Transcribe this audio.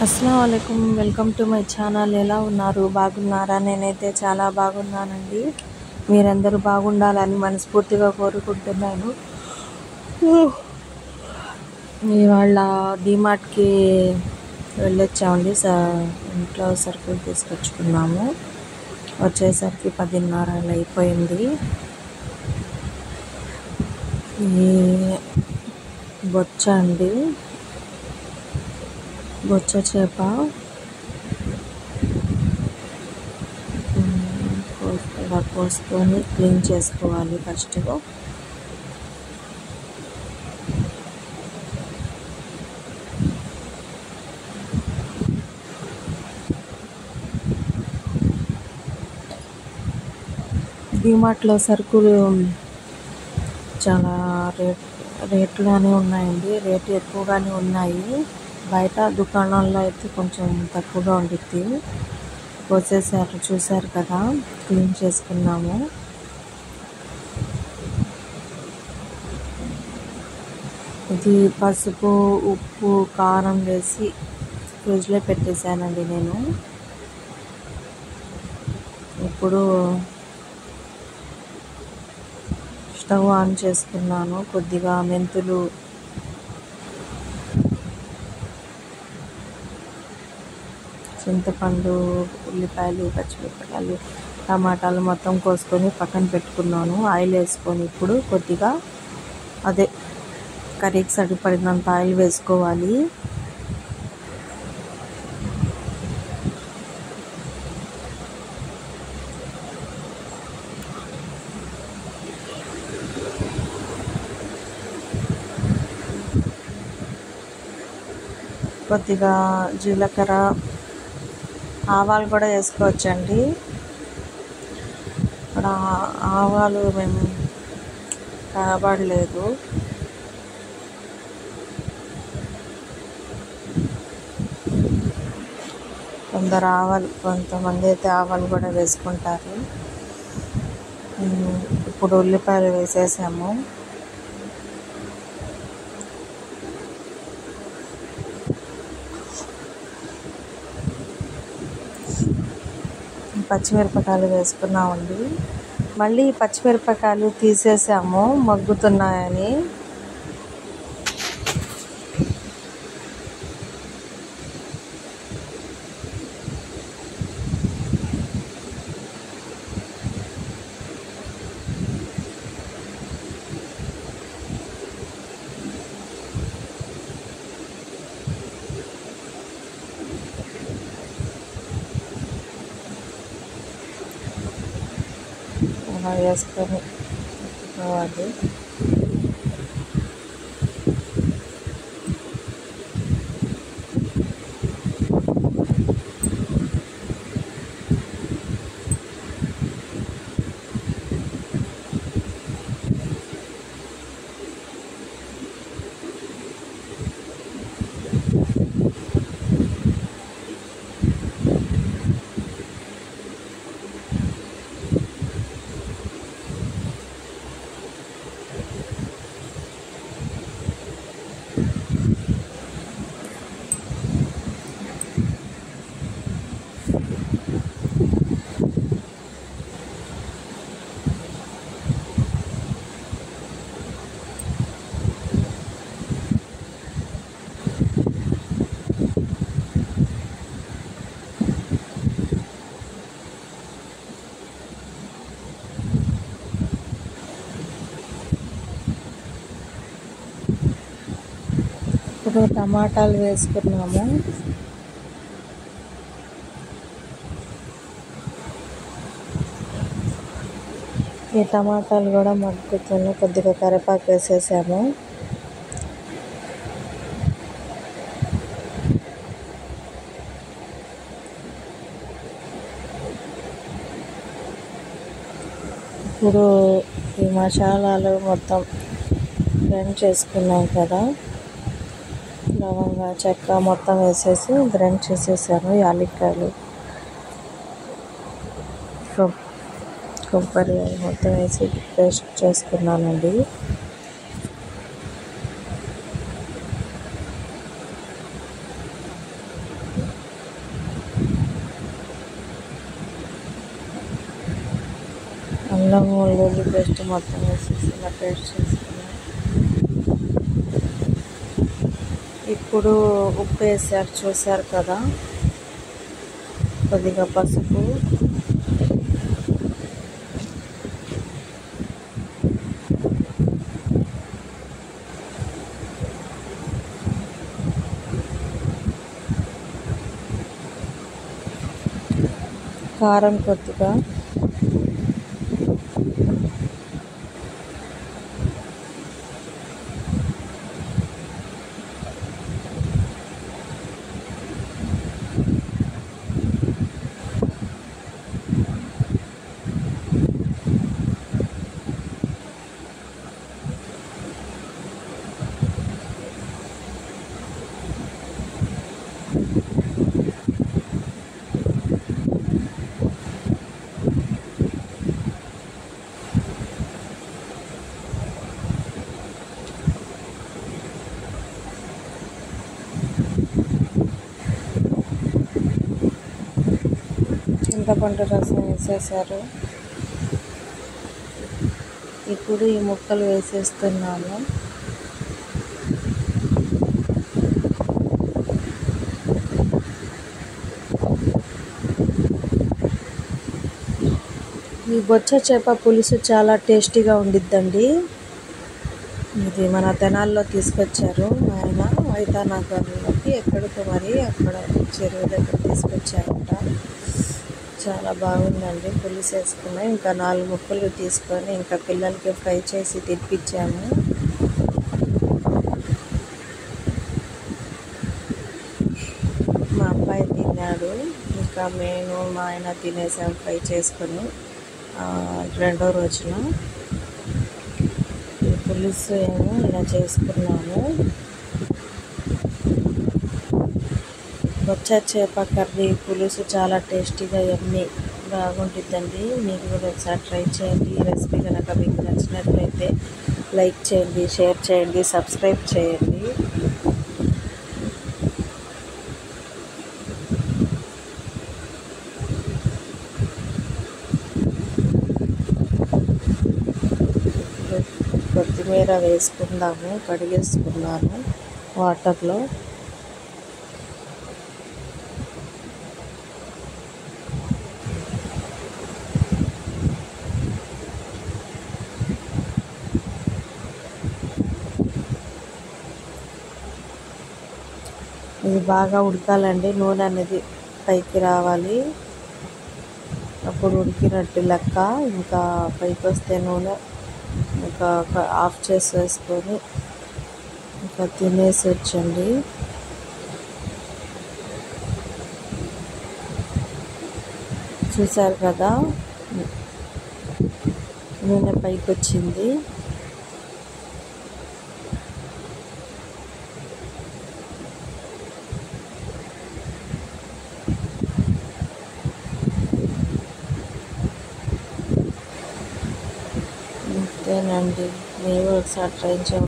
అస్సలాముఅలైకుం welcome to my channel. ఎలా ఉన్నారు? బాగున్నారా? నేనైతే చాలా బాగున్నానండి. మీరందరూ బాగుండాలని మనస్ఫూర్తిగా కోరుకుంటున్నాను. ఇవాళ డీమార్ట్కి వెళ్ళొచ్చామండి. ఇంట్లో సరుకులు తీసుకొచ్చుకున్నాము. వచ్చేసరికి 10:30 అలా అయిపోయింది. ఈ బొచ్చ అండి, బొచ్చ చేప ఇలా కోసుకొని క్లీన్ చేసుకోవాలి. ఫస్ట్ డీమార్ట్లో సరుకులు చాలా రేట్లుగానే ఉన్నాయండి. రేటు ఎక్కువగానే ఉన్నాయి. బయట దుకాణాల్లో అయితే కొంచెం తక్కువగా ఉండిద్ది. కోసేసారు, చూసారు కదా, క్లీన్ చేసుకున్నాము. ఇది పసుపు, ఉప్పు, కారం వేసి ఫ్రిడ్జ్లో పెట్టేశానండి నేను. ఇప్పుడు స్టవ్ ఆన్ చేసుకున్నాను. కొద్దిగా మెంతులు, చింతపండు, ఉల్లిపాయలు, పచ్చిమిరపకాయలు, టమాటాలు మొత్తం కోసుకొని పక్కన పెట్టుకున్నాను. ఆయిల్ వేసుకొని ఇప్పుడు కొద్దిగా అదే కర్రీకి సరిపడినంత ఆయిల్ వేసుకోవాలి. కొద్దిగా జీలకర్ర, ఆవాలు కూడా వేసుకోవచ్చండి. ఇక్కడ ఆవాలు మేము కాబడలేదు. కొంతమంది అయితే ఆవాలు కూడా వేసుకుంటారు. ఇప్పుడు ఉల్లిపాయలు వేసేసాము. పచ్చిమిరపకాయలు వేసుకున్నామండి. మళ్ళీ పచ్చిమిరపకాయలు తీసేసాము మగ్గుతున్నాయని. అలా వేసుకొని పెట్టుకోవాలి. ఇప్పుడు టమాటాలు వేసుకున్నాము. ఈ టమాటాలు కూడా మగ్గుతున్నాయి. కొద్దిగా కరివేపాకు వేసేసాము. ఇప్పుడు ఈ మసాలాలు మొత్తం గ్రైండ్ చేసుకున్నాం కదా, లవంగా, చెక్క మొత్తం వేసేసి గ్రైండ్ చేసేసాను. యాలక్కాయలు, కొబ్బరి మొత్తం వేసి పేస్ట్ చేసుకున్నానండి. అల్లం వెల్లుల్లి పేస్ట్ మొత్తం వేసేసి ఇలా పేస్ట్ చేసుకున్నాం. ఇప్పుడు ఉప్పు వేసారు చూసారు కదా, కొద్దిగా పసుపు, కారం కొద్దిగా, చింతపండు రసం వేసేసారు. ఇప్పుడు ఈ ముక్కలు వేసేస్తున్నాము. ఈ బొచ్చ చేప పులుసు చాలా టేస్టీగా ఉండిద్దండి. ఇది మన తెనాల్లో తీసుకొచ్చారు ఆయన, వైతానగర్లోకి ఎక్కడికో మరి అక్కడ చెరువు దగ్గర తీసుకొచ్చారంట. చాలా బాగుందండి. పులుసు వేసుకున్నాం. ఇంకా 4 ముక్కలు తీసుకొని ఇంకా పిల్లలకి ఫ్రై చేసి తినిపించాము. మా అబ్బాయి తిన్నాడు. ఇంకా మేము మా ఆయన తినేసాం ఫ్రై చేసుకొని. రెండో రోజున ఈ పులుసు ఏమో ఇలా చేసుకున్నాము. బొచ్చ చేప కర్రీ పులుసు చాలా టేస్టీగా యమ్మీ బాగుంటుందండి. మీరు కూడా ఒకసారి ట్రై చేయండి. ఈ రెసిపీ కనుక మీకు నచ్చినట్లయితే లైక్ చేయండి, షేర్ చేయండి, సబ్స్క్రైబ్ చేయండి. కొత్తిమీర వేసుకుందాము. కడిగేసుకున్నాను వాటర్లో. ఇది బాగా ఉడకాలండి. నూనె అనేది పైకి రావాలి, అప్పుడు ఉడికినట్టు లెక్క. ఇంకా పైకి వస్తే నూనె ఇంకా ఆఫ్ చేసేసుకొని ఇంకా తినేసి వచ్చండి. చూసారు కదా, నూనె పైకి వచ్చింది. అంతేనండి. మీరు ఒకసారి ట్రై చేయండి.